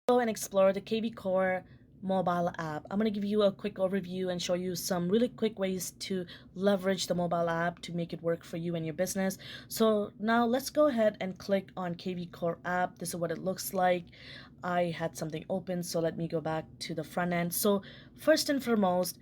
Go and explore the kvCORE mobile app. I'm going to give you a quick overview and show you some really quick ways to leverage the mobile app to make it work for you and your business. So now let's go ahead and click on kvCORE app. This is what it looks like. I had something open, so let me go back to the front end. So first and foremost,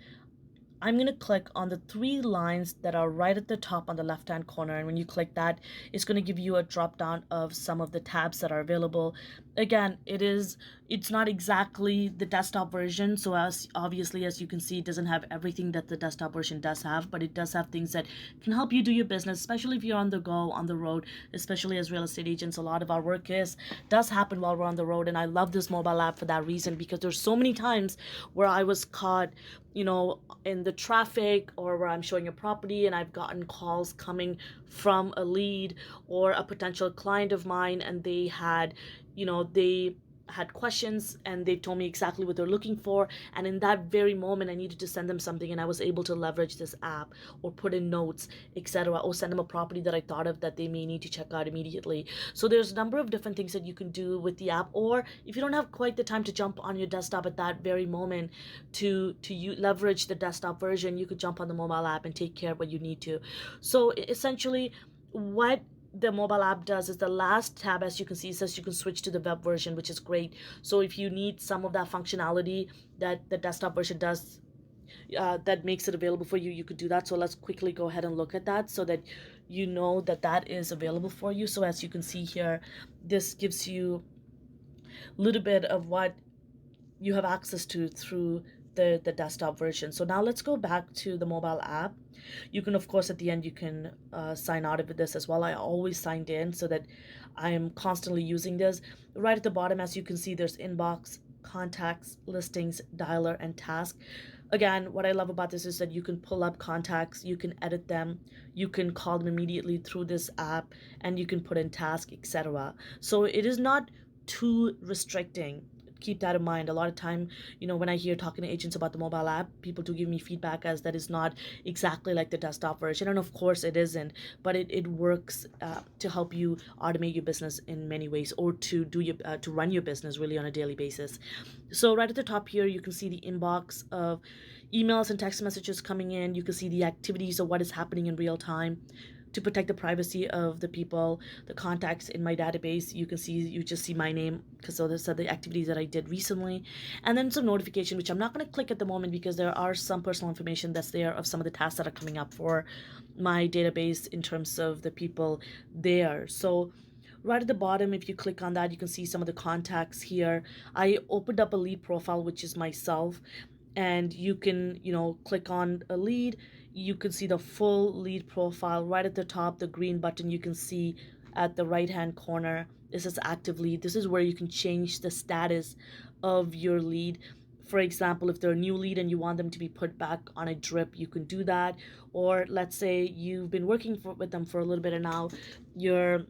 I'm going to click on the three lines that are right at the top on the left hand corner, and when you click that, it's going to give you a drop down of some of the tabs that are available. Again, it's not exactly the desktop version, so as obviously as you can see, it doesn't have everything that the desktop version does have, but it does have things that can help you do your business, especially if you're on the go, on the road. Especially as real estate agents, a lot of our work does happen while we're on the road, and I love this mobile app for that reason, because there's so many times where I was caught in the traffic, or where I'm showing a property and I've gotten calls coming from a lead or a potential client of mine, and they had questions and they told me exactly what they're looking for, and in that very moment I needed to send them something, and I was able to leverage this app or put in notes, etc., or send them a property that I thought of that they may need to check out immediately. So there's a number of different things that you can do with the app, or if you don't have quite the time to jump on your desktop at that very moment to leverage the desktop version, you could jump on the mobile app and take care of what you need to. So essentially, what the mobile app does is the last tab, as you can see, says you can switch to the web version, which is great. So if you need some of that functionality that the desktop version does, that makes it available for you, you could do that. So let's quickly go ahead and look at that so that you know that that is available for you. So as you can see here, this gives you a little bit of what you have access to through the desktop version. So now let's go back to the mobile app. You can, of course, at the end, you can sign out of this as well. I always signed in so that I am constantly using this. Right at the bottom, as you can see, there's inbox, contacts, listings, dialer, and task. Again, what I love about this is that you can pull up contacts, you can edit them, you can call them immediately through this app, and you can put in task, etc. So it is not too restricting. Keep that in mind. A lot of time, when I hear talking to agents about the mobile app, people do give me feedback as that is not exactly like the desktop version, and of course it isn't, but it works to help you automate your business in many ways, or to run your business really on a daily basis. So right at the top here, you can see the inbox of emails and text messages coming in. You can see the activities of what is happening in real time. To protect the privacy of the people, the contacts in my database, you just see my name, because so those are the activities that I did recently, and then some notification, which I'm not going to click at the moment because there are some personal information that's there of some of the tasks that are coming up for my database in terms of the people there. So right at the bottom, if you click on that, you can see some of the contacts here. I opened up a lead profile, which is myself, and you can click on a lead. You can see the full lead profile right at the top. The green button you can see at the right hand corner, this is active lead. This is where you can change the status of your lead. For example, if they're a new lead and you want them to be put back on a drip, you can do that. Or let's say you've been working with them for a little bit, and now you're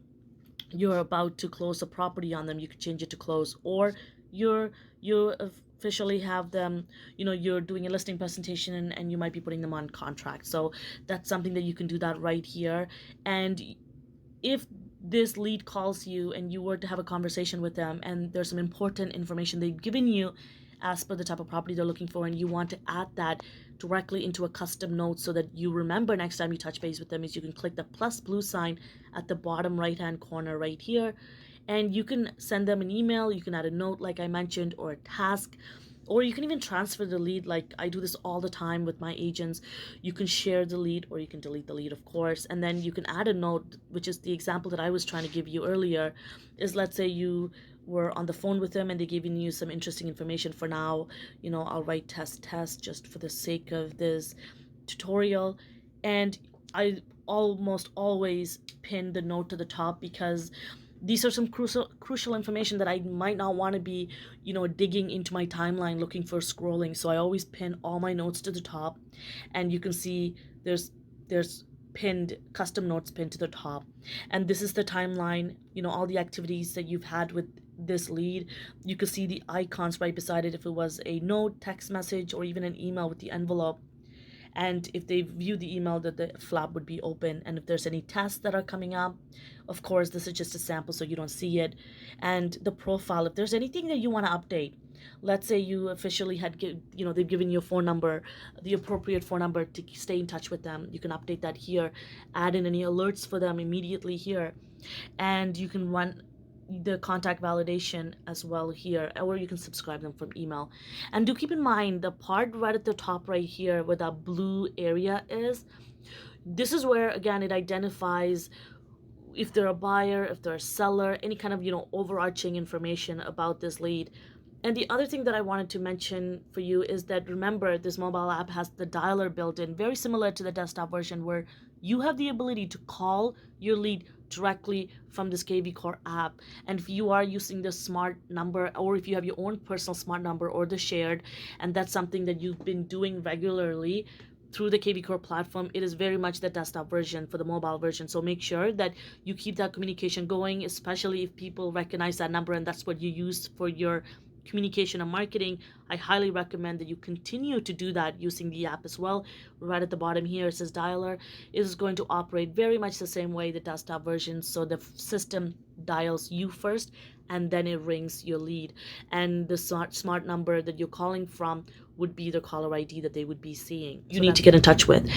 about to close a property on them, you could change it to close. Or you officially have them, you're doing a listing presentation, and you might be putting them on contract. So that's something that you can do that right here. And if this lead calls you and you were to have a conversation with them, and there's some important information they've given you as per the type of property they're looking for, and you want to add that directly into a custom note so that you remember next time you touch base with them, is you can click the plus blue sign at the bottom right hand corner right here, and you can send them an email. You can add a note like I mentioned, or a task, or you can even transfer the lead. Like I do this all the time with my agents. You can share the lead, or you can delete the lead, of course, and then you can add a note, which is the example that I was trying to give you earlier. Is, let's say you were on the phone with them and they're giving you some interesting information. For now, I'll write test just for the sake of this tutorial, and I almost always pin the note to the top, because these are some crucial information that I might not want to be, digging into my timeline looking for scrolling. So I always pin all my notes to the top, and you can see there's pinned custom notes pinned to the top, and this is the timeline. All the activities that you've had with this lead. You can see the icons right beside it if it was a note, text message, or even an email with the envelope. and if they view the email, that the flap would be open. And if there's any tests that are coming up, of course this is just a sample so you don't see it. And the profile, if there's anything that you want to update, let's say you officially had they've given you a phone number, the appropriate phone number to stay in touch with them, you can update that here, add in any alerts for them immediately here, and you can run the contact validation as well here, or you can subscribe them from email. And do keep in mind the part right at the top right here where that blue area is, this is where again it identifies if they're a buyer, if they're a seller, any kind of overarching information about this lead. And the other thing that I wanted to mention for you is that, remember, this mobile app has the dialer built in, very similar to the desktop version, where you have the ability to call your lead directly from this kvCORE app. And if you are using the smart number, or if you have your own personal smart number or the shared, and that's something that you've been doing regularly through the kvCORE platform, it is very much the desktop version for the mobile version. So make sure that you keep that communication going, especially if people recognize that number and that's what you use for your communication and marketing. I highly recommend that you continue to do that using the app as well. Right at the bottom here it says dialer. It is going to operate very much the same way the desktop version. So the system dials you first and then it rings your lead, and the smart number that you're calling from would be the caller ID that they would be seeing. You need to get in touch with.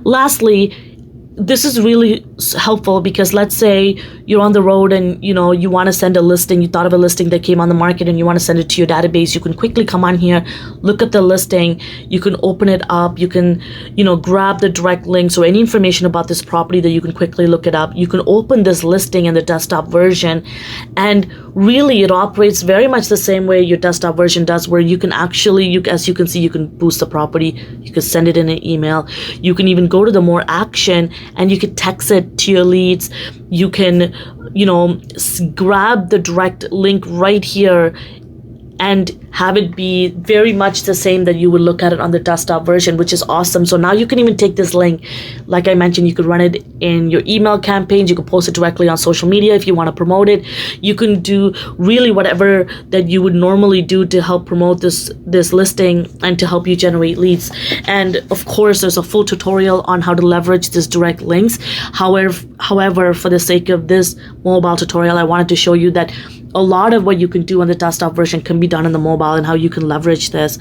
Lastly, this is really helpful because let's say you're on the road and you want to send a listing, you thought of a listing that came on the market and you want to send it to your database. You can quickly come on here, look at the listing, you can open it up, you can grab the direct links or any information about this property that you can quickly look it up. You can open this listing in the desktop version, and really it operates very much the same way your desktop version does, where you can actually, as you can see, you can boost the property, you can send it in an email, you can even go to the more action and you can text it to your leads. You can, grab the direct link right here and have it be very much the same that you would look at it on the desktop version, which is awesome. So now you can even take this link, like I mentioned, you could run it in your email campaigns, you can post it directly on social media if you want to promote it. You can do really whatever that you would normally do to help promote this listing and to help you generate leads. And of course, there's a full tutorial on how to leverage this direct links. However, for the sake of this mobile tutorial, I wanted to show you that a lot of what you can do on the desktop version can be done on the mobile and how you can leverage this.